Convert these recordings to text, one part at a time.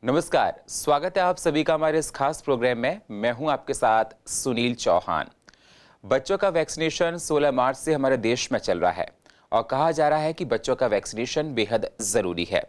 नमस्कार, स्वागत है आप सभी का हमारे इस खास प्रोग्राम में। मैं हूं आपके साथ सुनील चौहान। बच्चों का वैक्सीनेशन 16 मार्च से हमारे देश में चल रहा है और कहा जा रहा है कि बच्चों का वैक्सीनेशन बेहद ज़रूरी है।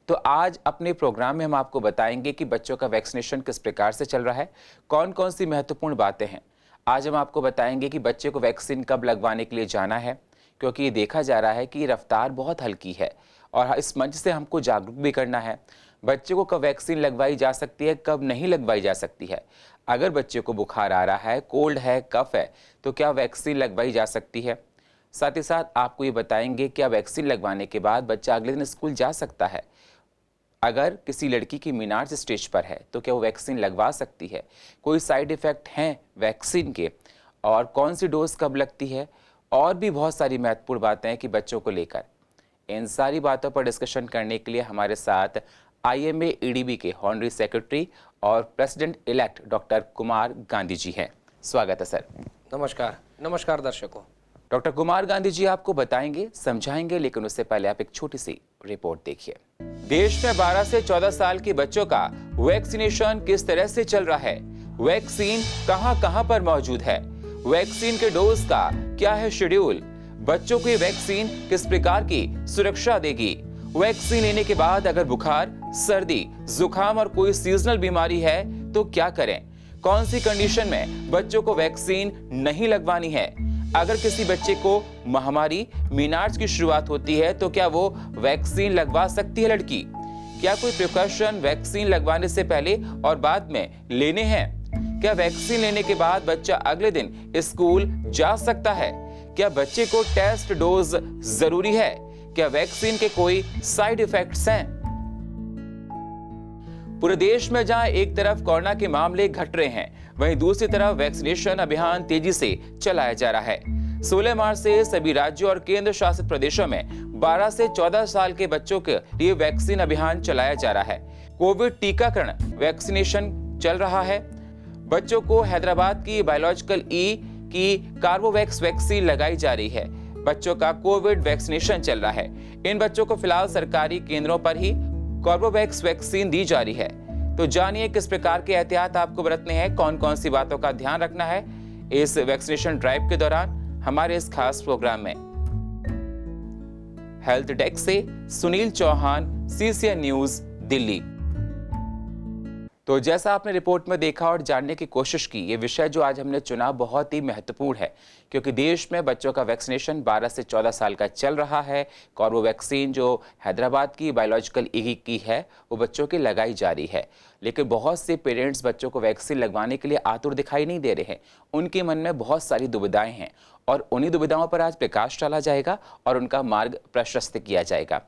तो आज अपने प्रोग्राम में हम आपको बताएंगे कि बच्चों का वैक्सीनेशन किस प्रकार से चल रहा है, कौन कौन सी महत्वपूर्ण बातें हैं। आज हम आपको बताएंगे कि बच्चे को वैक्सीन कब लगवाने के लिए जाना है, क्योंकि ये देखा जा रहा है कि रफ्तार बहुत हल्की है और इस मंच से हमको जागरूक भी करना है। बच्चे को कब वैक्सीन लगवाई जा सकती है, कब नहीं लगवाई जा सकती है। अगर बच्चे को बुखार आ रहा है, कोल्ड है, कफ है, तो क्या वैक्सीन लगवाई जा सकती है। साथ ही साथ आपको ये बताएंगे क्या वैक्सीन लगवाने के बाद बच्चा अगले दिन स्कूल जा सकता है। अगर किसी लड़की की मीनार्स स्टेज पर है तो क्या वो वैक्सीन लगवा सकती है, कोई साइड इफ़ेक्ट हैं वैक्सीन के और कौन सी डोज कब लगती है, और भी बहुत सारी महत्वपूर्ण बातें हैं कि बच्चों को लेकर। इन सारी बातों पर डिस्कशन करने के लिए हमारे साथ IMA EDB के हॉनरी सेक्रेटरी और president elect doctor Kumar Gandhi ji हैं। स्वागत है सर। नमस्कार दर्शकों। डॉक्टर कुमार गांधी जी आपको बताएंगे, समझाएंगे, लेकिन उससे पहले आप एक छोटी सी रिपोर्ट देखिए। देश में 12 से 14 साल के बच्चों का वैक्सीनेशन किस तरह से चल रहा है, वैक्सीन कहां पर मौजूद है, वैक्सीन के डोज का क्या है शेड्यूल, बच्चों को ये वैक्सीन किस प्रकार की सुरक्षा देगी, वैक्सीन लेने के बाद अगर बुखार, सर्दी, जुकाम और कोई सीजनल बीमारी है तो क्या करें, कौन सी कंडीशन में बच्चों को वैक्सीन नहीं लगवानी है, अगर किसी बच्चे को महामारी मीनार्स की शुरुआत होती है तो क्या वो वैक्सीन लगवा सकती है लड़की, क्या कोई प्रिकॉशन वैक्सीन लगवाने से पहले और बाद में लेने हैं, क्या वैक्सीन लेने के बाद बच्चा अगले दिन स्कूल जा सकता है, क्या बच्चे को टेस्ट डोज जरूरी है, क्या वैक्सीन के कोई साइड इफेक्ट्स हैं। पूरे देश में जहां एक तरफ कोरोना के मामले घट रहे हैं, वहीं दूसरी तरफ वैक्सीनेशन अभियान तेजी से चलाया जा रहा है। 16 मार्च से सभी राज्यों और केंद्र शासित प्रदेशों में 12 से 14 साल के बच्चों के लिए वैक्सीन अभियान चलाया जा रहा है। कोविड टीकाकरण वैक्सीनेशन चल रहा है। बच्चों को हैदराबाद की बायोलॉजिकल ई की कार्बोवैक्स वैक्सीन लगाई जा रही है। बच्चों का कोविड वैक्सीनेशन चल रहा है। इन बच्चों को फिलहाल सरकारी केंद्रों पर ही कार्बोवैक्स वैक्सीन दी जा रही है। तो जानिए किस प्रकार के एहतियात आपको बरतने हैं, कौन कौन सी बातों का ध्यान रखना है इस वैक्सीनेशन ड्राइव के दौरान हमारे इस खास प्रोग्राम में। हेल्थ डेस्क से सुनील चौहान, CCN न्यूज, दिल्ली। तो जैसा आपने रिपोर्ट में देखा और जानने की कोशिश की, ये विषय जो आज हमने चुना बहुत ही महत्वपूर्ण है, क्योंकि देश में बच्चों का वैक्सीनेशन 12 से 14 साल का चल रहा है। कॉर्बो वैक्सीन जो हैदराबाद की बायोलॉजिकल ई की है वो बच्चों की लगाई जा रही है, लेकिन बहुत से पेरेंट्स बच्चों को वैक्सीन लगवाने के लिए आतुर दिखाई नहीं दे रहे हैं। उनके मन में बहुत सारी दुविधाएं हैं और उन्हीं दुविधाओं पर आज प्रकाश डाला जाएगा और उनका मार्ग प्रशस्त किया जाएगा।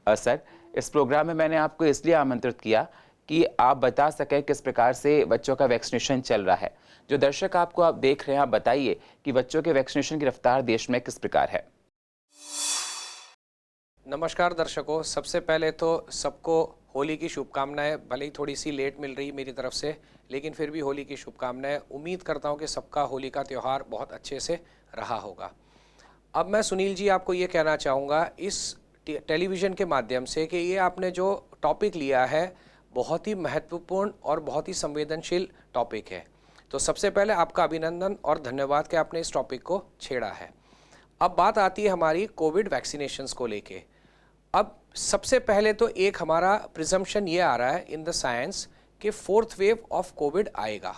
सर, इस प्रोग्राम में मैंने आपको इसलिए आमंत्रित किया कि आप बता सकें किस प्रकार से बच्चों का वैक्सीनेशन चल रहा है। जो दर्शक आपको आप देख रहे हैं, आप बताइए कि बच्चों के वैक्सीनेशन की रफ्तार देश में किस प्रकार है। नमस्कार दर्शकों, सबसे पहले तो सबको होली की शुभकामनाएं। भले ही थोड़ी सी लेट मिल रही मेरी तरफ से, लेकिन फिर भी होली की शुभकामनाएं। उम्मीद करता हूं कि सबका होली का त्यौहार बहुत अच्छे से रहा होगा। अब मैं सुनील जी आपको ये कहना चाहूँगा इस टेलीविज़न के माध्यम से कि ये आपने जो टॉपिक लिया है बहुत ही महत्वपूर्ण और बहुत ही संवेदनशील टॉपिक है। तो सबसे पहले आपका अभिनंदन और धन्यवाद कि आपने इस टॉपिक को छेड़ा है। अब बात आती है हमारी कोविड वैक्सीनेशंस को लेके। अब सबसे पहले तो एक हमारा प्रिजम्पशन ये आ रहा है इन द साइंस कि 4th वेव ऑफ कोविड आएगा।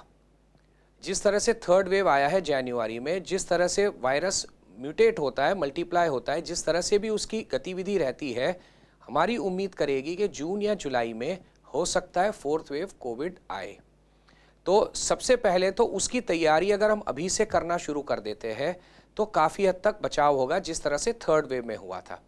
जिस तरह से 3rd वेव आया है जनवरी में, जिस तरह से वायरस म्यूटेट होता है, मल्टीप्लाई होता है, जिस तरह से भी उसकी गतिविधि रहती है, हमारी उम्मीद करेगी कि जून या जुलाई में हो सकता है 4th वेव कोविड आए। तो सबसे पहले तो उसकी तैयारी अगर हम अभी से करना शुरू कर देते हैं तो काफ़ी हद तक बचाव होगा, जिस तरह से 3rd वेव में हुआ था।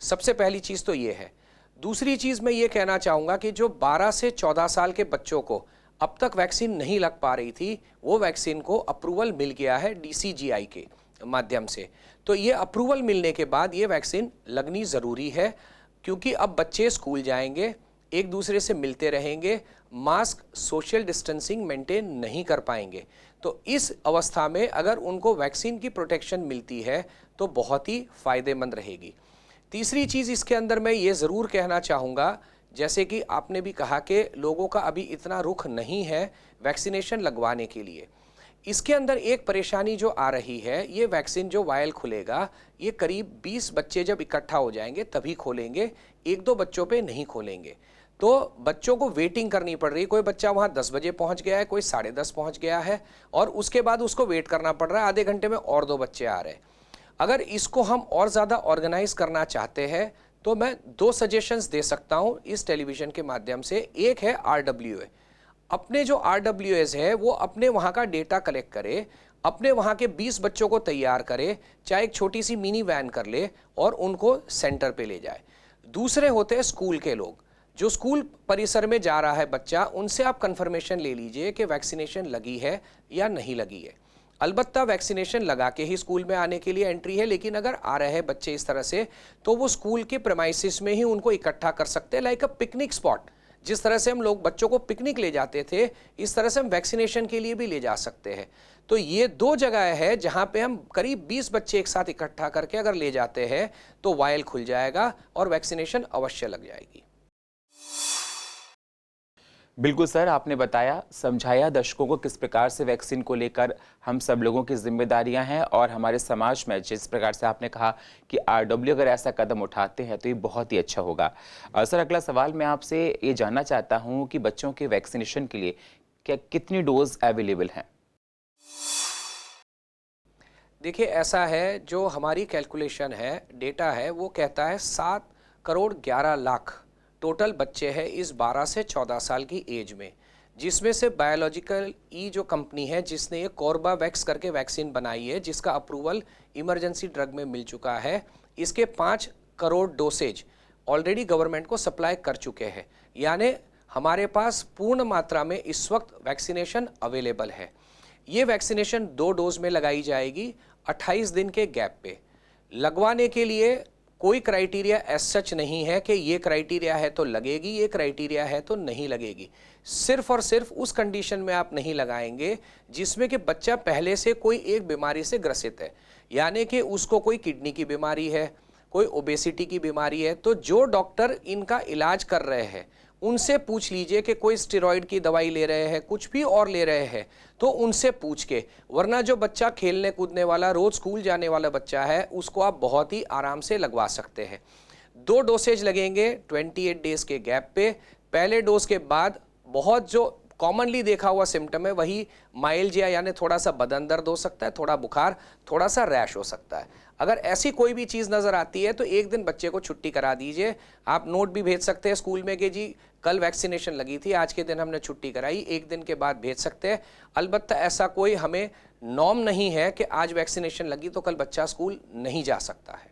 सबसे पहली चीज़ तो ये है। दूसरी चीज़ मैं ये कहना चाहूँगा कि जो 12 से 14 साल के बच्चों को अब तक वैक्सीन नहीं लग पा रही थी, वो वैक्सीन को अप्रूवल मिल गया है DCGI के माध्यम से। तो ये अप्रूवल मिलने के बाद ये वैक्सीन लगनी ज़रूरी है, क्योंकि अब बच्चे स्कूल जाएंगे, एक दूसरे से मिलते रहेंगे, मास्क, सोशल डिस्टेंसिंग मेंटेन नहीं कर पाएंगे। तो इस अवस्था में अगर उनको वैक्सीन की प्रोटेक्शन मिलती है तो बहुत ही फ़ायदेमंद रहेगी। तीसरी चीज़ इसके अंदर मैं ये ज़रूर कहना चाहूँगा जैसे कि आपने भी कहा कि लोगों का अभी इतना रुख नहीं है वैक्सीनेशन लगवाने के लिए। इसके अंदर एक परेशानी जो आ रही है, ये वैक्सीन जो वायल खुलेगा, ये करीब 20 बच्चे जब इकट्ठा हो जाएंगे तभी खोलेंगे, 1-2 बच्चों पे नहीं खोलेंगे। तो बच्चों को वेटिंग करनी पड़ रही है। कोई बच्चा वहाँ 10 बजे पहुँच गया है, कोई 10:30 पहुँच गया है, और उसके बाद उसको वेट करना पड़ रहा है, आधे घंटे में और 2 बच्चे आ रहे हैं। अगर इसको हम और ज़्यादा ऑर्गेनाइज करना चाहते हैं तो मैं 2 सजेशंस दे सकता हूँ इस टेलीविज़न के माध्यम से। एक है RWA। अपने जो RWAs है वो अपने वहाँ का डेटा कलेक्ट करे, अपने वहाँ के 20 बच्चों को तैयार करे, चाहे एक छोटी सी मिनी वैन कर ले और उनको सेंटर पे ले जाए। दूसरे होते हैं स्कूल के लोग, जो स्कूल परिसर में जा रहा है बच्चा, उनसे आप कंफर्मेशन ले लीजिए कि वैक्सीनेशन लगी है या नहीं लगी है। अलबत्ता वैक्सीनेशन लगा के ही स्कूल में आने के लिए एंट्री है, लेकिन अगर आ रहे हैं बच्चे इस तरह से तो वो स्कूल के प्रेमाइसिस में ही उनको इकट्ठा कर सकते हैं, लाइक अ पिकनिक स्पॉट। जिस तरह से हम लोग बच्चों को पिकनिक ले जाते थे, इस तरह से हम वैक्सीनेशन के लिए भी ले जा सकते हैं। तो ये 2 जगह है जहां पे हम करीब 20 बच्चे एक साथ इकट्ठा करके अगर ले जाते हैं तो वायल खुल जाएगा और वैक्सीनेशन अवश्य लग जाएगी। बिल्कुल सर, आपने बताया, समझाया दर्शकों को किस प्रकार से वैक्सीन को लेकर हम सब लोगों की जिम्मेदारियां हैं, और हमारे समाज में जिस प्रकार से आपने कहा कि RW अगर ऐसा कदम उठाते हैं तो ये बहुत ही अच्छा होगा। सर, अगला सवाल मैं आपसे ये जानना चाहता हूं कि बच्चों के वैक्सीनेशन के लिए क्या कितनी डोज अवेलेबल हैं? देखिए, ऐसा है, जो हमारी कैलकुलेशन है, डेटा है, वो कहता है 7 करोड़ 11 लाख टोटल बच्चे हैं इस 12 से 14 साल की एज में, जिसमें से बायोलॉजिकल ई जो कंपनी है जिसने ये कोर्बावैक्स करके वैक्सीन बनाई है, जिसका अप्रूवल इमरजेंसी ड्रग में मिल चुका है, इसके 5 करोड़ डोसेज ऑलरेडी गवर्नमेंट को सप्लाई कर चुके हैं। यानी हमारे पास पूर्ण मात्रा में इस वक्त वैक्सीनेशन अवेलेबल है। ये वैक्सीनेशन 2 डोज में लगाई जाएगी 28 दिन के गैप पे। लगवाने के लिए कोई क्राइटेरिया एज सच नहीं है कि ये क्राइटेरिया है तो लगेगी, ये क्राइटेरिया है तो नहीं लगेगी। सिर्फ और सिर्फ उस कंडीशन में आप नहीं लगाएंगे जिसमें कि बच्चा पहले से कोई एक बीमारी से ग्रसित है, यानी कि उसको कोई किडनी की बीमारी है, कोई ओबेसिटी की बीमारी है। तो जो डॉक्टर इनका इलाज कर रहे हैं उनसे पूछ लीजिए कि कोई स्टेरॉइड की दवाई ले रहे हैं, कुछ भी और ले रहे हैं, तो उनसे पूछ के। वरना जो बच्चा खेलने कूदने वाला, रोज स्कूल जाने वाला बच्चा है, उसको आप बहुत ही आराम से लगवा सकते हैं। 2 डोसेज लगेंगे 28 डेज के गैप पे। पहले डोज के बाद बहुत जो कॉमनली देखा हुआ सिम्टम है वही माइल्जिया, यानी थोड़ा सा बदन दर्द हो सकता है, थोड़ा बुखार, थोड़ा सा रैश हो सकता है। अगर ऐसी कोई भी चीज़ नज़र आती है तो एक दिन बच्चे को छुट्टी करा दीजिए। आप नोट भी भेज सकते हैं स्कूल में कि जी कल वैक्सीनेशन लगी थी, आज के दिन हमने छुट्टी कराई, एक दिन के बाद भेज सकते हैं। अलबत्ता ऐसा कोई हमें नॉर्म नहीं है कि आज वैक्सीनेशन लगी तो कल बच्चा स्कूल नहीं जा सकता है।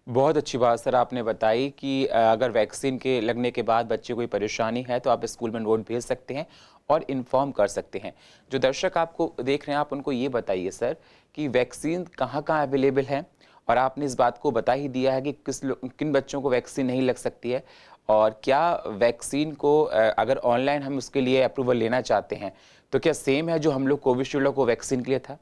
बहुत अच्छी बात सर आपने बताई कि अगर वैक्सीन के लगने के बाद बच्चे कोई परेशानी है तो आप स्कूल में नोट भेज सकते हैं और इन्फॉर्म कर सकते हैं। जो दर्शक आपको देख रहे हैं, आप उनको ये बताइए सर कि वैक्सीन कहाँ कहाँ अवेलेबल है, और आपने इस बात को बता ही दिया है कि किन बच्चों को वैक्सीन नहीं लग सकती है, और क्या वैक्सीन को अगर ऑनलाइन हम उसके लिए अप्रूवल लेना चाहते हैं तो क्या सेम है जो हम लोग कोविशील्ड को वैक्सीन के लिए था?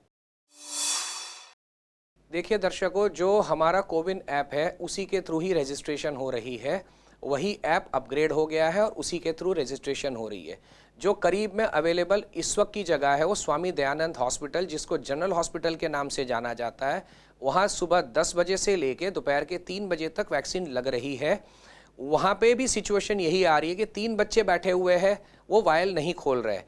देखिए दर्शकों, जो हमारा कोविन ऐप है उसी के थ्रू ही रजिस्ट्रेशन हो रही है। वही ऐप अपग्रेड हो गया है और उसी के थ्रू रजिस्ट्रेशन हो रही है। जो करीब में अवेलेबल इस वक्त की जगह है वो स्वामी दयानंद हॉस्पिटल, जिसको जनरल हॉस्पिटल के नाम से जाना जाता है, वहाँ सुबह 10 बजे से लेके दोपहर के 3 बजे तक वैक्सीन लग रही है। वहाँ पे भी सिचुएशन यही आ रही है कि 3 बच्चे बैठे हुए हैं, वो वायल नहीं खोल रहे।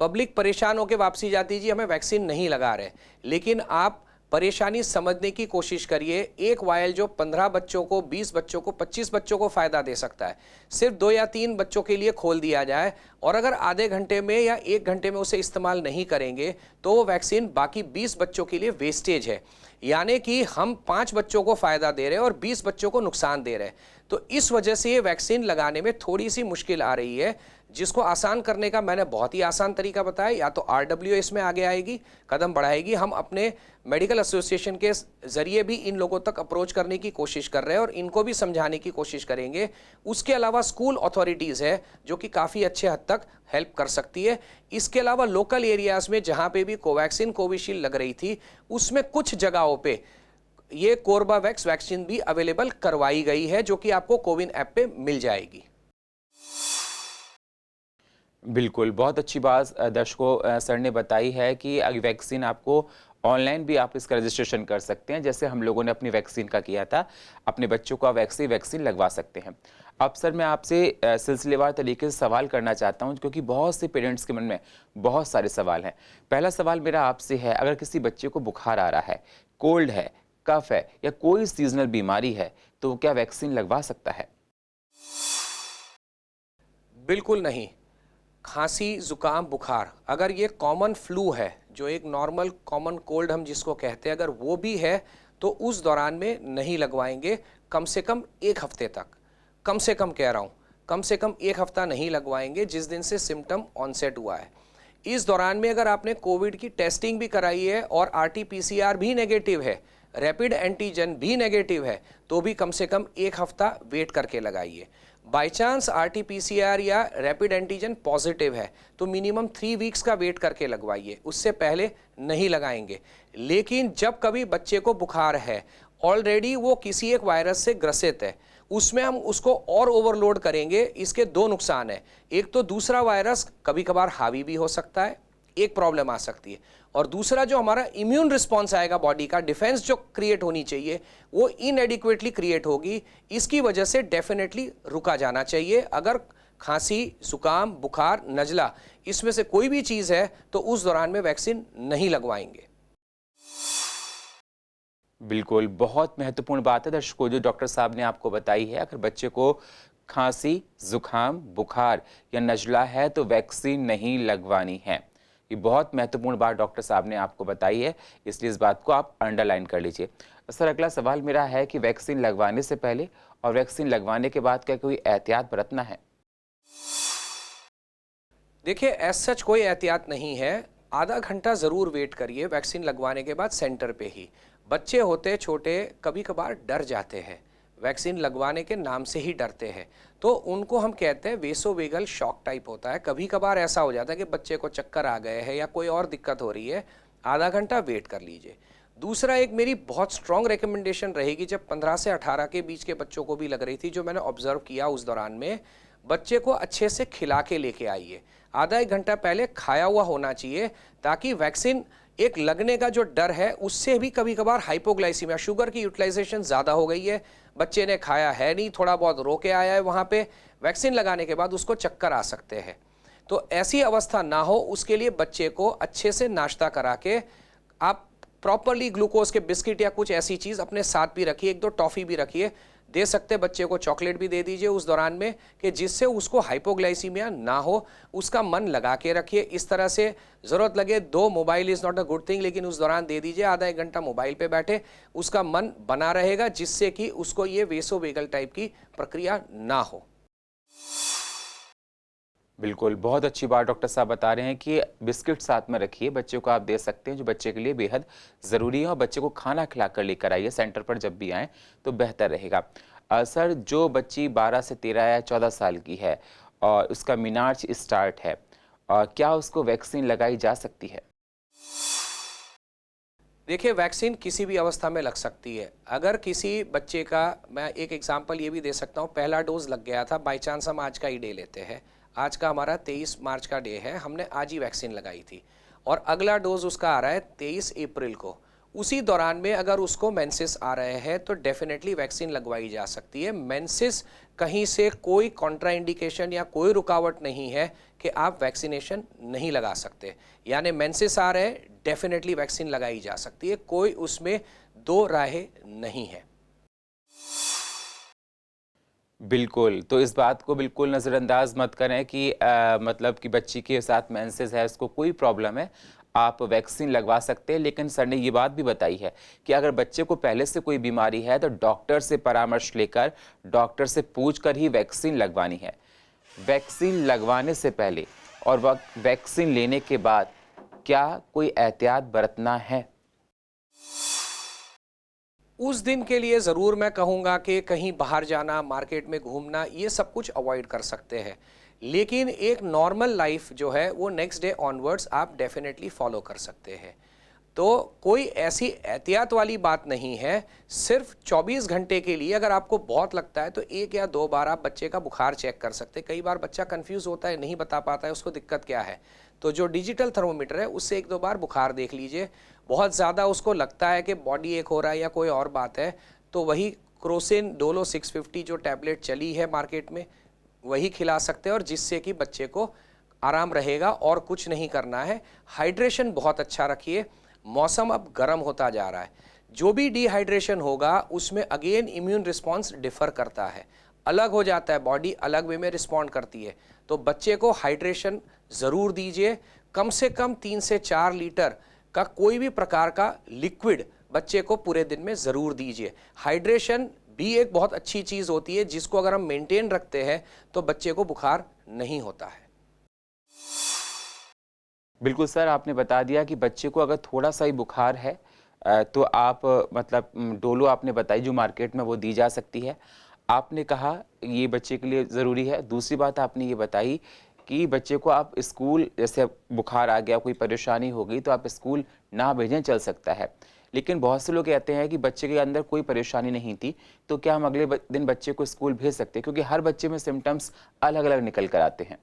पब्लिक परेशान होकर वापसी जाती, जी हमें वैक्सीन नहीं लगा रहे। लेकिन आप परेशानी समझने की कोशिश करिए। एक वायल जो 15 बच्चों को, 20 बच्चों को, 25 बच्चों को फ़ायदा दे सकता है, सिर्फ 2 या 3 बच्चों के लिए खोल दिया जाए, और अगर आधे घंटे में या 1 घंटे में उसे इस्तेमाल नहीं करेंगे तो वो वैक्सीन बाकी 20 बच्चों के लिए वेस्टेज है। यानी कि हम 5 बच्चों को फ़ायदा दे रहे हैं और 20 बच्चों को नुकसान दे रहे हैं। तो इस वजह से ये वैक्सीन लगाने में थोड़ी सी मुश्किल आ रही है, जिसको आसान करने का मैंने बहुत ही आसान तरीका बताया। या तो RWA इसमें आगे आएगी, कदम बढ़ाएगी। हम अपने मेडिकल एसोसिएशन के ज़रिए भी इन लोगों तक अप्रोच करने की कोशिश कर रहे हैं और इनको भी समझाने की कोशिश करेंगे। उसके अलावा स्कूल अथॉरिटीज़ है जो कि काफ़ी अच्छे हद तक हेल्प कर सकती है। इसके अलावा लोकल एरियाज़ में जहाँ पे भी कोवैक्सीन, कोविशील्ड लग रही थी, उसमें कुछ जगहों पे ये कोर्बावैक्स वैक्सीन भी अवेलेबल करवाई गई है, जो कि आपको कोविन ऐप पे मिल जाएगी। बिल्कुल, बहुत अच्छी बात दर्शकों सर ने बताई है कि वैक्सीन आपको ऑनलाइन भी आप इसका रजिस्ट्रेशन कर सकते हैं, जैसे हम लोगों ने अपनी वैक्सीन का किया था। अपने बच्चों को आप वैक्सीन लगवा सकते हैं। अब सर मैं आपसे सिलसिलेवार तरीके से सवाल करना चाहता हूं, क्योंकि बहुत से पेरेंट्स के मन में बहुत सारे सवाल हैं। पहला सवाल मेरा आपसे है, अगर किसी बच्चे को बुखार आ रहा है, कोल्ड है, कफ है या कोई सीजनल बीमारी है, तो वो क्या वैक्सीन लगवा सकता है? बिल्कुल नहीं। खांसी, जुकाम, बुखार, अगर ये कॉमन फ्लू है, जो एक नॉर्मल कॉमन कोल्ड हम जिसको कहते हैं, अगर वो भी है तो उस दौरान में नहीं लगवाएंगे, कम से कम 1 हफ्ते तक। कम से कम कह रहा हूँ, कम से कम 1 हफ्ता नहीं लगवाएंगे जिस दिन से सिम्टम ऑनसेट हुआ है। इस दौरान में अगर आपने कोविड की टेस्टिंग भी कराई है और RT-PCR भी नेगेटिव है, रैपिड एंटीजन भी नेगेटिव है, तो भी कम से कम 1 हफ्ता वेट करके लगाइए। बाई चांस RT-PCR या रैपिड एंटीजन पॉजिटिव है तो मिनिमम 3 वीक्स का वेट करके लगवाइए, उससे पहले नहीं लगाएंगे। लेकिन जब कभी बच्चे को बुखार है, ऑलरेडी वो किसी एक वायरस से ग्रसित है, उसमें हम उसको और ओवरलोड करेंगे, इसके 2 नुकसान है। एक तो दूसरा वायरस कभी कभार हावी भी हो सकता है, एक प्रॉब्लम आ सकती है, और दूसरा जो हमारा इम्यून रिस्पॉन्स आएगा, बॉडी का डिफेंस जो क्रिएट होनी चाहिए वो इनएडिक्वेटली क्रिएट होगी। इसकी वजह से डेफिनेटली रुका जाना चाहिए। अगर खांसी, जुकाम, बुखार, नजला इसमें से कोई भी चीज़ है तो उस दौरान में वैक्सीन नहीं लगवाएंगे। बिल्कुल, बहुत महत्वपूर्ण बात है दर्शकों जो डॉक्टर साहब ने आपको बताई है। अगर बच्चे को खांसी, जुकाम, बुखार या नज़ला है तो वैक्सीन नहीं लगवानी है। ये बहुत महत्वपूर्ण बात डॉक्टर साहब ने आपको बताई है, इसलिए इस बात को आप अंडरलाइन कर लीजिए। सर अगला सवाल मेरा है कि वैक्सीन लगवाने से पहले और वैक्सीन लगवाने के बाद क्या कोई एहतियात बरतना है? देखिए, एज सच कोई एहतियात नहीं है। आधा घंटा ज़रूर वेट करिए वैक्सीन लगवाने के बाद सेंटर पे ही। बच्चे होते छोटे कभी कभार डर जाते हैं, वैक्सीन लगवाने के नाम से ही डरते हैं, तो उनको हम कहते हैं वेसोवेगल शॉक टाइप होता है। कभी कभार ऐसा हो जाता है कि बच्चे को चक्कर आ गए हैं या कोई और दिक्कत हो रही है, आधा घंटा वेट कर लीजिए। दूसरा, एक मेरी बहुत स्ट्रॉन्ग रिकमेंडेशन रहेगी, जब 15 से 18 के बीच के बच्चों को भी लग रही थी, जो मैंने ऑब्जर्व किया उस दौरान में, बच्चे को अच्छे से खिला के लेके आइए। आधा 1 घंटा पहले खाया हुआ होना चाहिए, ताकि वैक्सीन एक लगने का जो डर है उससे भी कभी कभार हाइपोग्लाइसीमिया, शुगर की यूटिलाइजेशन ज़्यादा हो गई है, बच्चे ने खाया है नहीं, थोड़ा बहुत रो के आया है वहाँ पे, वैक्सीन लगाने के बाद उसको चक्कर आ सकते हैं। तो ऐसी अवस्था ना हो उसके लिए बच्चे को अच्छे से नाश्ता करा के आप प्रॉपरली ग्लूकोज के बिस्किट या कुछ ऐसी चीज़ अपने साथ भी रखिए, 1-2 टॉफ़ी भी रखिए, दे सकते बच्चे को चॉकलेट भी दे दीजिए उस दौरान में, कि जिससे उसको हाइपोग्लाइसीमिया ना हो, उसका मन लगा के रखिए। इस तरह से ज़रूरत लगे 2 mobile is not a good thing, लेकिन उस दौरान दे दीजिए, आधा 1 घंटा मोबाइल पे बैठे, उसका मन बना रहेगा, जिससे कि उसको ये वेसोवेगल टाइप की प्रक्रिया ना हो। बिल्कुल, बहुत अच्छी बात डॉक्टर साहब बता रहे हैं कि बिस्किट साथ में रखिए, बच्चे को आप दे सकते हैं, जो बच्चे के लिए बेहद ज़रूरी है, और बच्चे को खाना खिलाकर लेकर आइए सेंटर पर जब भी आएँ तो बेहतर रहेगा। सर जो बच्ची 12 से 13 या 14 साल की है और उसका मीनार्च स्टार्ट है, क्या उसको वैक्सीन लगाई जा सकती है? देखिए, वैक्सीन किसी भी अवस्था में लग सकती है। अगर किसी बच्चे का, मैं एक एग्जांपल ये भी दे सकता हूँ, पहला डोज लग गया था, बाई चांस हम आज का ही डे लेते हैं, आज का हमारा 23 मार्च का डे है, हमने आज ही वैक्सीन लगाई थी, और अगला डोज उसका आ रहा है 23 अप्रैल को। उसी दौरान में अगर उसको मेंसेस आ रहे हैं तो डेफिनेटली वैक्सीन लगवाई जा सकती है। मेंसेस कहीं से कोई कॉन्ट्राइंडिकेशन या कोई रुकावट नहीं है कि आप वैक्सीनेशन नहीं लगा सकते। यानी मेंसेस आ रहे हैं, डेफिनेटली वैक्सीन लगाई जा सकती है, कोई उसमें 2 राहें नहीं है। बिल्कुल, तो इस बात को बिल्कुल नज़रअंदाज मत करें कि मतलब कि बच्ची के साथ मेंसेस है, उसको कोई प्रॉब्लम है, आप वैक्सीन लगवा सकते हैं। लेकिन सर ने ये बात भी बताई है कि अगर बच्चे को पहले से कोई बीमारी है तो डॉक्टर से परामर्श लेकर, डॉक्टर से पूछकर ही वैक्सीन लगवानी है। वैक्सीन लगवाने से पहले और वैक्सीन लेने के बाद क्या कोई एहतियात बरतना है? उस दिन के लिए ज़रूर मैं कहूँगा कि कहीं बाहर जाना, मार्केट में घूमना, ये सब कुछ अवॉइड कर सकते हैं, लेकिन एक नॉर्मल लाइफ जो है वो नेक्स्ट डे ऑनवर्ड्स आप डेफिनेटली फॉलो कर सकते हैं। तो कोई ऐसी एहतियात वाली बात नहीं है। सिर्फ 24 घंटे के लिए अगर आपको बहुत लगता है तो 1 या 2 बार आप बच्चे का बुखार चेक कर सकते हैं। कई बार बच्चा कंफ्यूज होता है, नहीं बता पाता है उसको दिक्कत क्या है, तो जो डिजिटल थर्मोमीटर है उससे 1-2 बार बुखार देख लीजिए। बहुत ज़्यादा उसको लगता है कि बॉडी एक हो रहा है या कोई और बात है, तो वही क्रोसिन डोलो 650 जो टैबलेट चली है मार्केट में, वही खिला सकते हैं, और जिससे कि बच्चे को आराम रहेगा और कुछ नहीं करना है। हाइड्रेशन बहुत अच्छा रखिए। मौसम अब गर्म होता जा रहा है, जो भी डिहाइड्रेशन होगा उसमें अगेन इम्यून रिस्पॉन्स डिफर करता है, अलग हो जाता है, बॉडी अलग वे में रिस्पॉन्ड करती है। तो बच्चे को हाइड्रेशन ज़रूर दीजिए। कम से कम 3 से 4 लीटर का कोई भी प्रकार का लिक्विड बच्चे को पूरे दिन में ज़रूर दीजिए। हाइड्रेशन भी एक बहुत अच्छी चीज़ होती है जिसको अगर हम मेंटेन रखते हैं तो बच्चे को बुखार नहीं होता है। बिल्कुल सर, आपने बता दिया कि बच्चे को अगर थोड़ा सा ही बुखार है तो आप मतलब डोलो आपने बताई जो मार्केट में वो दी जा सकती है। आपने कहा ये बच्चे के लिए ज़रूरी है। दूसरी बात आपने ये बताई कि बच्चे को आप स्कूल, जैसे बुखार आ गया, कोई परेशानी हो गई तो आप स्कूल ना भेजें, चल सकता है। लेकिन बहुत से लोग कहते हैं कि बच्चे के अंदर कोई परेशानी नहीं थी, तो क्या हम अगले दिन बच्चे को स्कूल भेज सकते हैं? क्योंकि हर बच्चे में सिम्टम्स अलग अलग निकल कर आते हैं।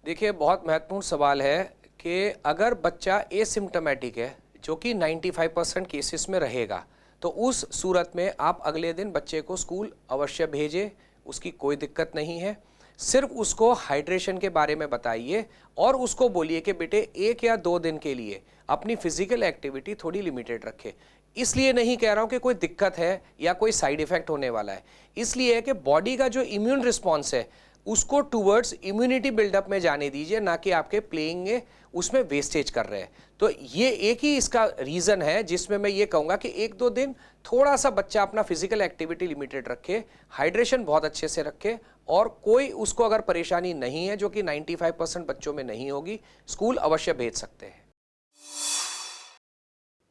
देखिए, बहुत महत्वपूर्ण सवाल है कि अगर बच्चा एसिम्प्टोमेटिक है, जो कि 95% केसेस में रहेगा, तो उस सूरत में आप अगले दिन बच्चे को स्कूल अवश्य भेजें, उसकी कोई दिक्कत नहीं है। सिर्फ उसको हाइड्रेशन के बारे में बताइए और उसको बोलिए कि बेटे 1 या 2 दिन के लिए अपनी फिजिकल एक्टिविटी थोड़ी लिमिटेड रखे। इसलिए नहीं कह रहा हूँ कि कोई दिक्कत है या कोई साइड इफेक्ट होने वाला है, इसलिए है कि बॉडी का जो इम्यून रिस्पॉन्स है उसको टूवर्ड्स इम्यूनिटी बिल्डअप में जाने दीजिए, ना कि आपके प्लेइंग में उसमें वेस्टेज कर रहे हैं। तो ये एक ही इसका रीज़न है जिसमें मैं ये कहूँगा कि 1-2 दिन थोड़ा सा बच्चा अपना फिजिकल एक्टिविटी लिमिटेड रखे, हाइड्रेशन बहुत अच्छे से रखे, और कोई उसको अगर परेशानी नहीं है, जो कि 95% बच्चों में नहीं होगी, स्कूल अवश्य भेज सकते हैं।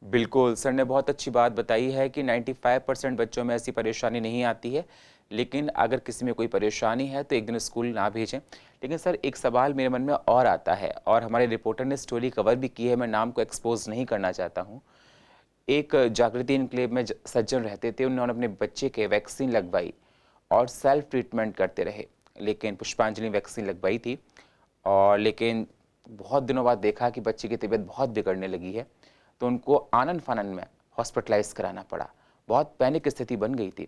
बिल्कुल, सर ने बहुत अच्छी बात बताई है कि 95% बच्चों में ऐसी परेशानी नहीं आती है, लेकिन अगर किसी में कोई परेशानी है तो एक दिन स्कूल ना भेजें। लेकिन सर, एक सवाल मेरे मन में और आता है, और हमारे रिपोर्टर ने स्टोरी कवर भी की है, मैं नाम को एक्सपोज नहीं करना चाहता हूँ। एक जागृति इनक्लेव में सज्जन रहते थे, उन्होंने अपने बच्चे के वैक्सीन लगवाई और सेल्फ ट्रीटमेंट करते रहे, लेकिन पुष्पांजलि वैक्सीन लगवाई थी, और लेकिन बहुत दिनों बाद देखा कि बच्चे की तबीयत बहुत बिगड़ने लगी है, तो उनको आनन फानन में हॉस्पिटलाइज कराना पड़ा। बहुत पैनिक स्थिति बन गई थी।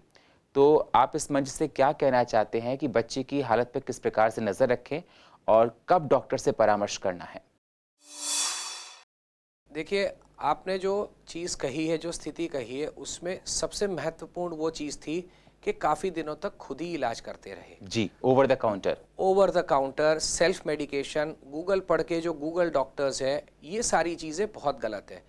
तो आप इस मंच से क्या कहना चाहते हैं कि बच्चे की हालत पर किस प्रकार से नज़र रखें और कब डॉक्टर से परामर्श करना है? देखिए, आपने जो चीज़ कही है, जो स्थिति कही है, उसमें सबसे महत्वपूर्ण वो चीज़ थी कि काफ़ी दिनों तक खुद ही इलाज करते रहे। जी, over the counter. Over the counter, self medication, Google पढ़ के जो गूगल डॉक्टर्स हैं, ये सारी चीज़ें बहुत गलत है।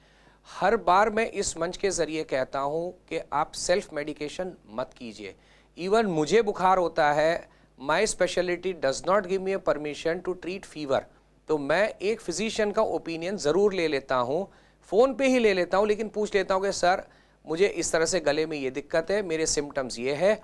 हर बार मैं इस मंच के ज़रिए कहता हूँ कि आप सेल्फ मेडिकेशन मत कीजिए। इवन मुझे बुखार होता है, my speciality does not give me a permission to treat fever, तो मैं एक फिजिशियन का ओपिनियन ज़रूर ले लेता हूँ, फ़ोन पे ही ले लेता हूँ, लेकिन पूछ लेता हूँ कि सर मुझे इस तरह से गले में ये दिक्कत है, मेरे सिम्टम्स ये है,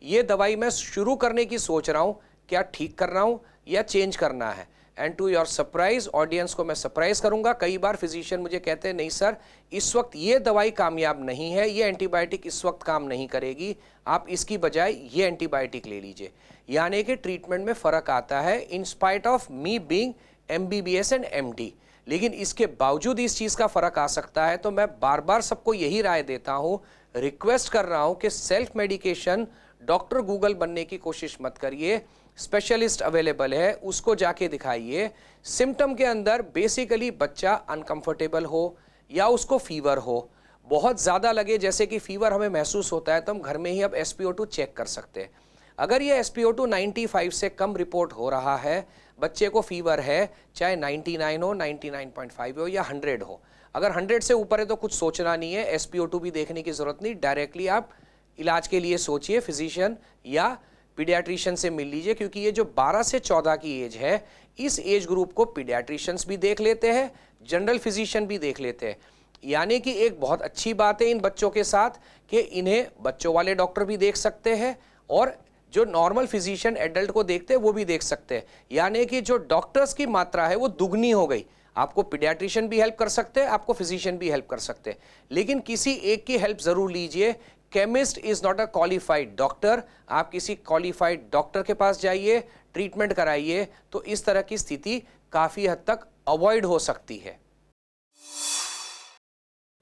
ये दवाई मैं शुरू करने की सोच रहा हूँ, क्या ठीक कर रहा हूँ या चेंज करना है। And to your surprise, audience को मैं सरप्राइज करूंगा, कई बार फिजिशियन मुझे कहते हैं नहीं सर, इस वक्त ये दवाई कामयाब नहीं है, ये एंटीबायोटिक इस वक्त काम नहीं करेगी, आप इसकी बजाय ये एंटीबायोटिक ले लीजिए। यानी कि ट्रीटमेंट में फ़र्क आता है, in spite of me being MBBS and MD। लेकिन इसके बावजूद इस चीज़ का फ़र्क आ सकता है, तो मैं बार बार सबको यही राय देता हूँ, रिक्वेस्ट कर रहा हूँ कि सेल्फ मेडिकेशन, डॉक्टर गूगल बनने की कोशिश मत करिए, स्पेशलिस्ट अवेलेबल है, उसको जाके दिखाइए। सिम्टम के अंदर बेसिकली बच्चा अनकंफर्टेबल हो या उसको फीवर हो, बहुत ज़्यादा लगे, जैसे कि फीवर हमें महसूस होता है, तो हम घर में ही अब SpO2 चेक कर सकते हैं। अगर ये SpO2 95 से कम रिपोर्ट हो रहा है, बच्चे को फीवर है, चाहे 99 हो, 99.5 हो या 100 हो, अगर 100 से ऊपर है तो कुछ सोचना नहीं है, SpO2 भी देखने की ज़रूरत नहीं, डायरेक्टली आप इलाज के लिए सोचिए, फिजिशियन या पीडियाट्रिशियन से मिल लीजिए, क्योंकि ये जो 12 से 14 की एज है, इस एज ग्रुप को पीडियाट्रिशियंस भी देख लेते हैं, जनरल फिजिशियन भी देख लेते हैं। यानी कि एक बहुत अच्छी बात है इन बच्चों के साथ कि इन्हें बच्चों वाले डॉक्टर भी देख सकते हैं और जो नॉर्मल फिजिशियन एडल्ट को देखते हैं वो भी देख सकते हैं। यानी कि जो डॉक्टर्स की मात्रा है वो दुगनी हो गई। आपको पीडियाट्रिशियन भी हेल्प कर सकते हैं, आपको फिजिशियन भी हेल्प कर सकते हैं, लेकिन किसी एक की हेल्प जरूर लीजिए। Chemist is not a qualified doctor. आप किसी क्वालिफाइड डॉक्टर के पास जाइए, ट्रीटमेंट कराइए, तो इस तरह की स्थिति काफी हद तक अवॉइड हो सकती है।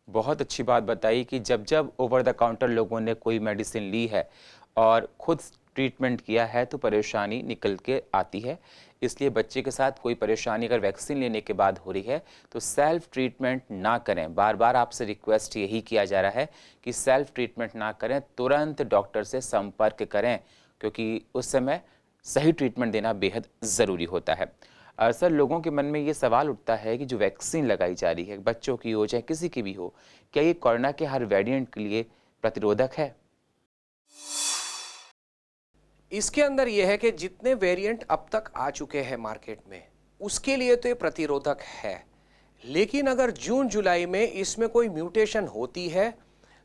बहुत अच्छी बात बताई कि जब जब ओवर द काउंटर लोगों ने कोई मेडिसिन ली है और खुद ट्रीटमेंट किया है तो परेशानी निकल के आती है। इसलिए बच्चे के साथ कोई परेशानी अगर वैक्सीन लेने के बाद हो रही है तो सेल्फ ट्रीटमेंट ना करें। बार बार आपसे रिक्वेस्ट यही किया जा रहा है कि सेल्फ ट्रीटमेंट ना करें, तुरंत डॉक्टर से संपर्क करें, क्योंकि उस समय सही ट्रीटमेंट देना बेहद ज़रूरी होता है। सर, लोगों के मन में ये सवाल उठता है कि जो वैक्सीन लगाई जा रही है, बच्चों की हो चाहे किसी की भी हो, क्या ये कोरोना के हर वेरिएंट के लिए प्रतिरोधक है? इसके अंदर यह है कि जितने वेरिएंट अब तक आ चुके हैं मार्केट में, उसके लिए तो ये प्रतिरोधक है, लेकिन अगर जून जुलाई में इसमें कोई म्यूटेशन होती है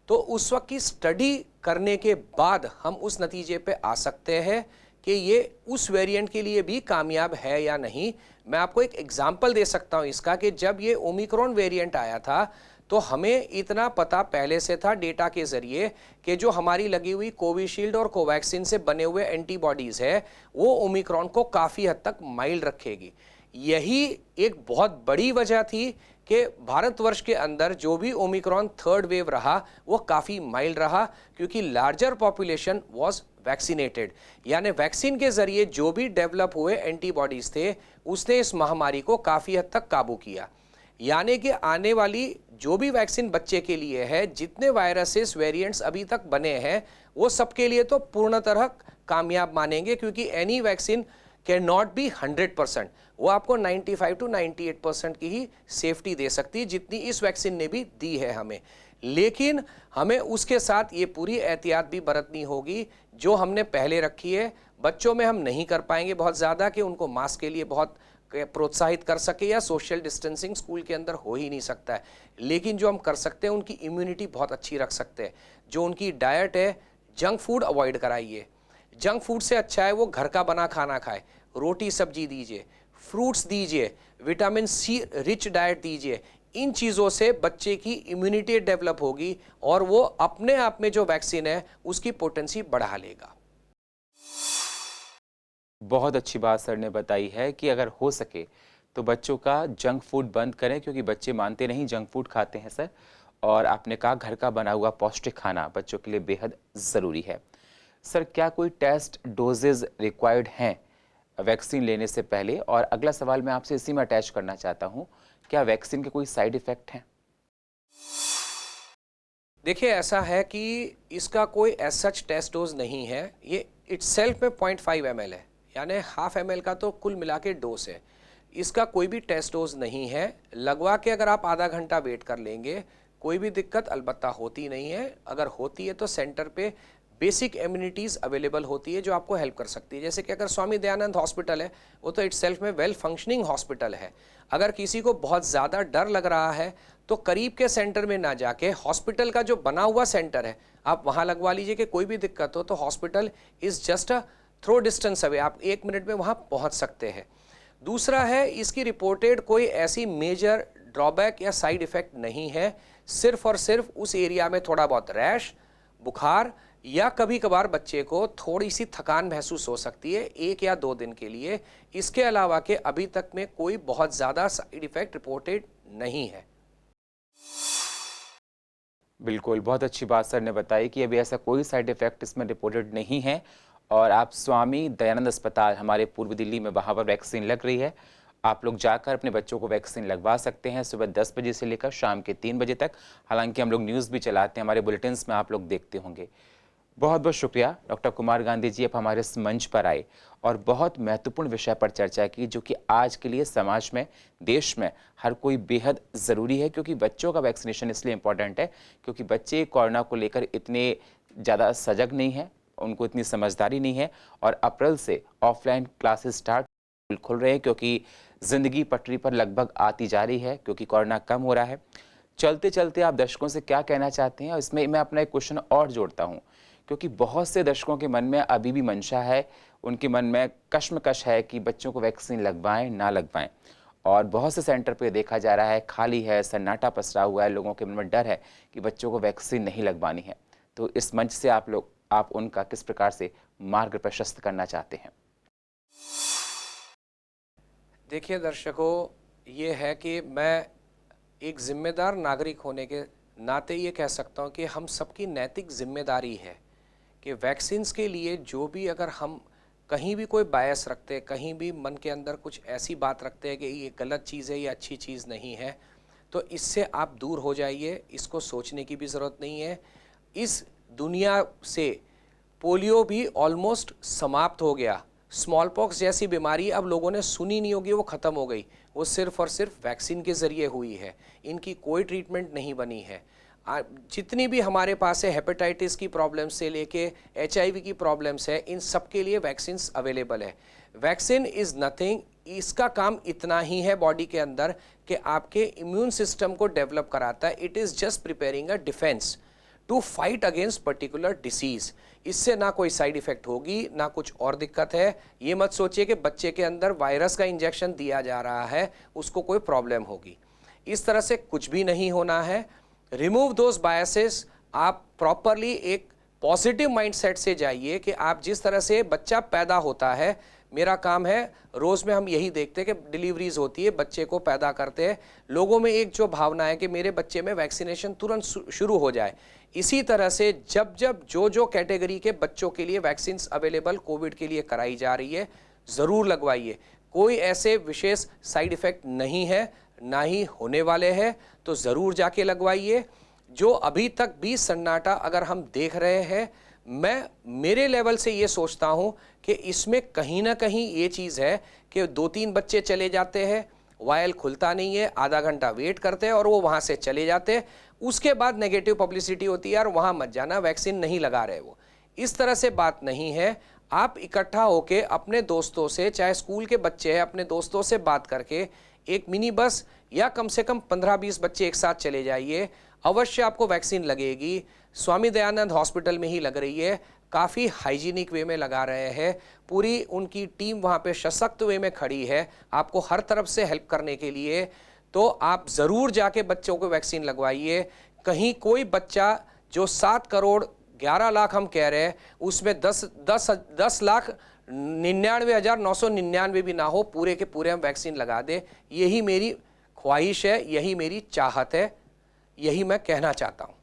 तो उस वक्त की स्टडी करने के बाद हम उस नतीजे पे आ सकते हैं कि ये उस वेरिएंट के लिए भी कामयाब है या नहीं। मैं आपको एक एग्जांपल दे सकता हूं इसका, कि जब ये ओमिक्रॉन वेरिएंट आया था तो हमें इतना पता पहले से था डेटा के जरिए कि जो हमारी लगी हुई कोविशील्ड और कोवैक्सीन से बने हुए एंटीबॉडीज है वो ओमिक्रॉन को काफ़ी हद तक माइल्ड रखेगी। यही एक बहुत बड़ी वजह थी कि भारतवर्ष के अंदर जो भी ओमिक्रॉन थर्ड वेव रहा वो काफ़ी माइल्ड रहा, क्योंकि लार्जर पॉपुलेशन वॉज वैक्सीनेटेड। यानी वैक्सीन के जरिए जो भी डेवलप हुए एंटीबॉडीज थे उसने इस महामारी को काफ़ी हद तक काबू किया। यानी कि आने वाली जो भी वैक्सीन बच्चे के लिए है, जितने वायरसेस वेरिएंट्स अभी तक बने हैं, वो सबके लिए तो पूर्ण तरह कामयाब मानेंगे, क्योंकि any vaccine can not be 100%। वो आपको 95 to 98% की ही सेफ्टी दे सकती है, जितनी इस वैक्सीन ने भी दी है हमें। लेकिन हमें उसके साथ ये पूरी एहतियात भी बरतनी होगी जो हमने पहले रखी है। बच्चों में हम नहीं कर पाएंगे बहुत ज़्यादा कि उनको मास्क के लिए बहुत प्रोत्साहित कर सके, या सोशल डिस्टेंसिंग स्कूल के अंदर हो ही नहीं सकता है, लेकिन जो हम कर सकते हैं उनकी इम्यूनिटी बहुत अच्छी रख सकते हैं। जो उनकी डाइट है, जंक फूड अवॉइड कराइए। जंक फूड से अच्छा है वो घर का बना खाना खाए, रोटी सब्जी दीजिए, फ्रूट्स दीजिए, विटामिन सी रिच डाइट दीजिए। इन चीज़ों से बच्चे की इम्यूनिटी डेवलप होगी और वो अपने आप में जो वैक्सीन है उसकी पोटेंसी बढ़ा लेगा। बहुत अच्छी बात सर ने बताई है कि अगर हो सके तो बच्चों का जंक फूड बंद करें, क्योंकि बच्चे मानते नहीं, जंक फूड खाते हैं सर। और आपने कहा घर का बना हुआ पौष्टिक खाना बच्चों के लिए बेहद ज़रूरी है। सर, क्या कोई टेस्ट डोजेज रिक्वायर्ड हैं वैक्सीन लेने से पहले? और अगला सवाल मैं आपसे इसी में अटैच करना चाहता हूँ, क्या वैक्सीन के कोई साइड इफ़ेक्ट हैं? देखिए, ऐसा है कि इसका कोई एज सच टेस्ट डोज नहीं है। ये इट्सेल्फ में 0.5 ml है, यानी हाफ ml का तो कुल मिला के डोज है। इसका कोई भी टेस्ट डोज नहीं है। लगवा के अगर आप आधा घंटा वेट कर लेंगे कोई भी दिक्कत अलबत्ता होती नहीं है। अगर होती है तो सेंटर पे बेसिक इम्यूनिटीज़ अवेलेबल होती है जो आपको हेल्प कर सकती है। जैसे कि अगर स्वामी दयानंद हॉस्पिटल है, वो तो इट्सेल्फ में वेल फंक्शनिंग हॉस्पिटल है। अगर किसी को बहुत ज़्यादा डर लग रहा है तो करीब के सेंटर में ना जाके हॉस्पिटल का जो बना हुआ सेंटर है आप वहाँ लगवा लीजिए। कि कोई भी दिक्कत हो तो hospital is just a throw distance away, आप 1 मिनट में वहाँ पहुँच सकते हैं। दूसरा है, इसकी रिपोर्टेड कोई ऐसी मेजर ड्रॉबैक या साइड इफ़ेक्ट नहीं है। सिर्फ और सिर्फ उस एरिया में थोड़ा बहुत रैश, बुखार या कभी कभार बच्चे को थोड़ी सी थकान महसूस हो सकती है 1 या 2 दिन के लिए। इसके अलावा के अभी तक में कोई बहुत ज़्यादा साइड इफ़ेक्ट रिपोर्टेड नहीं है। बिल्कुल, बहुत अच्छी बात सर ने बताई कि अभी ऐसा कोई साइड इफ़ेक्ट इसमें रिपोर्टेड नहीं है। और आप स्वामी दयानंद अस्पताल हमारे पूर्व दिल्ली में, वहाँ पर वैक्सीन लग रही है। आप लोग जाकर अपने बच्चों को वैक्सीन लगवा सकते हैं सुबह 10 बजे से लेकर शाम के 3 बजे तक। हालांकि हम लोग न्यूज़ भी चलाते हैं, हमारे बुलेटिन्स में आप लोग देखते होंगे। बहुत बहुत शुक्रिया डॉक्टर कुमार गांधी जी, आप हमारे इस मंच पर आए और बहुत महत्वपूर्ण विषय पर चर्चा की, जो कि आज के लिए समाज में, देश में हर कोई बेहद ज़रूरी है। क्योंकि बच्चों का वैक्सीनेशन इसलिए इम्पॉर्टेंट है क्योंकि बच्चे कोरोना को लेकर इतने ज़्यादा सजग नहीं हैं, उनको इतनी समझदारी नहीं है। और अप्रैल से ऑफलाइन क्लासेस स्टार्ट खुल रहे हैं, क्योंकि ज़िंदगी पटरी पर लगभग आती जा रही है, क्योंकि कोरोना कम हो रहा है। चलते चलते आप दर्शकों से क्या कहना चाहते हैं? और इसमें मैं अपना एक क्वेश्चन और जोड़ता हूँ, क्योंकि बहुत से दर्शकों के मन में अभी भी मंशा है, उनके मन में कश्मकश है कि बच्चों को वैक्सीन लगवाएं ना लगवाएं। और बहुत से सेंटर पे देखा जा रहा है खाली है, सन्नाटा पसरा हुआ है, लोगों के मन में डर है कि बच्चों को वैक्सीन नहीं लगवानी है। तो इस मंच से आप उनका किस प्रकार से मार्ग प्रशस्त करना चाहते हैं? देखिए दर्शकों, ये है कि मैं एक जिम्मेदार नागरिक होने के नाते ये कह सकता हूँ कि हम सबकी नैतिक जिम्मेदारी है कि वैक्सीन्स के लिए जो भी अगर हम कहीं भी कोई बायस रखते हैं, कहीं भी मन के अंदर कुछ ऐसी बात रखते हैं कि ये गलत चीज़ है, ये अच्छी चीज़ नहीं है, तो इससे आप दूर हो जाइए। इसको सोचने की भी ज़रूरत नहीं है। इस दुनिया से पोलियो भी ऑलमोस्ट समाप्त हो गया। स्मॉल पॉक्स जैसी बीमारी अब लोगों ने सुनी नहीं होगी, वो ख़त्म हो गई। वो सिर्फ़ और सिर्फ वैक्सीन के ज़रिए हुई है। इनकी कोई ट्रीटमेंट नहीं बनी है। जितनी भी हमारे पास है, हेपेटाइटिस की प्रॉब्लम से लेके HIV की प्रॉब्लम्स है, इन सब के लिए वैक्सीन्स अवेलेबल है। वैक्सीन इज़ नथिंग, इसका काम इतना ही है बॉडी के अंदर कि आपके इम्यून सिस्टम को डेवलप कराता है। It is just preparing a defence to fight against particular disease. इससे ना कोई साइड इफ़ेक्ट होगी, ना कुछ और दिक्कत है। ये मत सोचिए कि बच्चे के अंदर वायरस का इंजेक्शन दिया जा रहा है, उसको कोई प्रॉब्लम होगी। इस तरह से कुछ भी नहीं होना है। Remove those biases. आप प्रॉपरली एक पॉजिटिव माइंडसेट से जाइए कि आप जिस तरह से बच्चा पैदा होता है, मेरा काम है, रोज़ में हम यही देखते हैं कि डिलीवरीज होती है, बच्चे को पैदा करते हैं, लोगों में एक जो भावना है कि मेरे बच्चे में वैक्सीनेशन तुरंत शुरू हो जाए। इसी तरह से जब जब जो कैटेगरी के बच्चों के लिए वैक्सीन्स अवेलेबल कोविड के लिए कराई जा रही है, ज़रूर लगवाइए। कोई ऐसे विशेष साइड इफ़ेक्ट नहीं है, ना ही होने वाले हैं, तो ज़रूर जाके लगवाइए। जो अभी तक भी सन्नाटा अगर हम देख रहे हैं, मैं मेरे लेवल से ये सोचता हूँ कि इसमें कहीं ना कहीं ये चीज़ है कि 2-3 बच्चे चले जाते हैं, वायल खुलता नहीं है, आधा घंटा वेट करते हैं और वो वहाँ से चले जाते हैं। उसके बाद नेगेटिव पब्लिसिटी होती है, यार वहाँ मत जाना, वैक्सीन नहीं लगा रहे वो। इस तरह से बात नहीं है। आप इकट्ठा होके अपने दोस्तों से, चाहे स्कूल के बच्चे हैं, अपने दोस्तों से बात करके एक मिनी बस या कम से कम 15-20 बच्चे एक साथ चले जाइए। अवश्य आपको वैक्सीन लगेगी। स्वामी दयानंद हॉस्पिटल में ही लग रही है, काफ़ी हाइजीनिक वे में लगा रहे हैं। पूरी उनकी टीम वहाँ पे सशक्त वे में खड़ी है आपको हर तरफ से हेल्प करने के लिए। तो आप ज़रूर जाके बच्चों को वैक्सीन लगवाइए। कहीं कोई बच्चा जो 7 करोड़ 11 लाख हम कह रहे हैं, उसमें 10 लाख 99,999 भी ना हो, पूरे के पूरे हम वैक्सीन लगा दें। यही मेरी ख्वाहिश है, यही मेरी चाहत है, यही मैं कहना चाहता हूँ।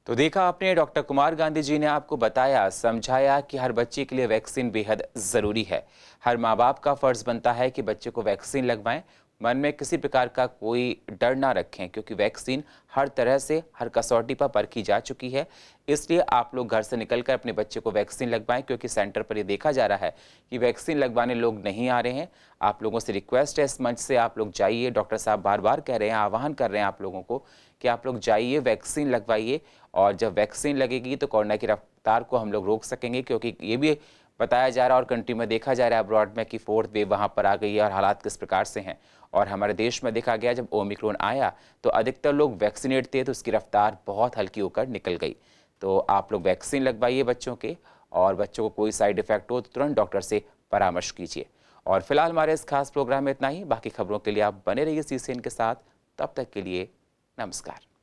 तो देखा आपने, डॉक्टर कुमार गांधी जी ने आपको बताया, समझाया कि हर बच्चे के लिए वैक्सीन बेहद ज़रूरी है। हर माँ बाप का फ़र्ज़ बनता है कि बच्चे को वैक्सीन लगवाएं। मन में किसी प्रकार का कोई डर ना रखें, क्योंकि वैक्सीन हर तरह से, हर कसौटी पर परखी जा चुकी है। इसलिए आप लोग घर से निकलकर अपने बच्चे को वैक्सीन लगवाएं, क्योंकि सेंटर पर ये देखा जा रहा है कि वैक्सीन लगवाने लोग नहीं आ रहे हैं। आप लोगों से रिक्वेस्ट है, इस मंच से आप लोग जाइए। डॉक्टर साहब बार बार कह रहे हैं, आह्वान कर रहे हैं आप लोगों को कि आप लोग जाइए, वैक्सीन लगवाइए। और जब वैक्सीन लगेगी तो कोरोना की रफ्तार को हम लोग रोक सकेंगे, क्योंकि ये भी बताया जा रहा है और कंट्री में देखा जा रहा है अब्रॉड में कि 4th वेव वहाँ पर आ गई है और हालात किस प्रकार से हैं। और हमारे देश में देखा गया, जब ओमिक्रॉन आया तो अधिकतर लोग वैक्सीनेट थे, तो उसकी रफ्तार बहुत हल्की होकर निकल गई। तो आप लोग वैक्सीन लगवाइए बच्चों के, और बच्चों को कोई साइड इफेक्ट हो तो तुरंत डॉक्टर से परामर्श कीजिए। और फिलहाल हमारे इस खास प्रोग्राम में इतना ही। बाकी खबरों के लिए आप बने रहिए CCN के साथ। तब तक के लिए नमस्कार।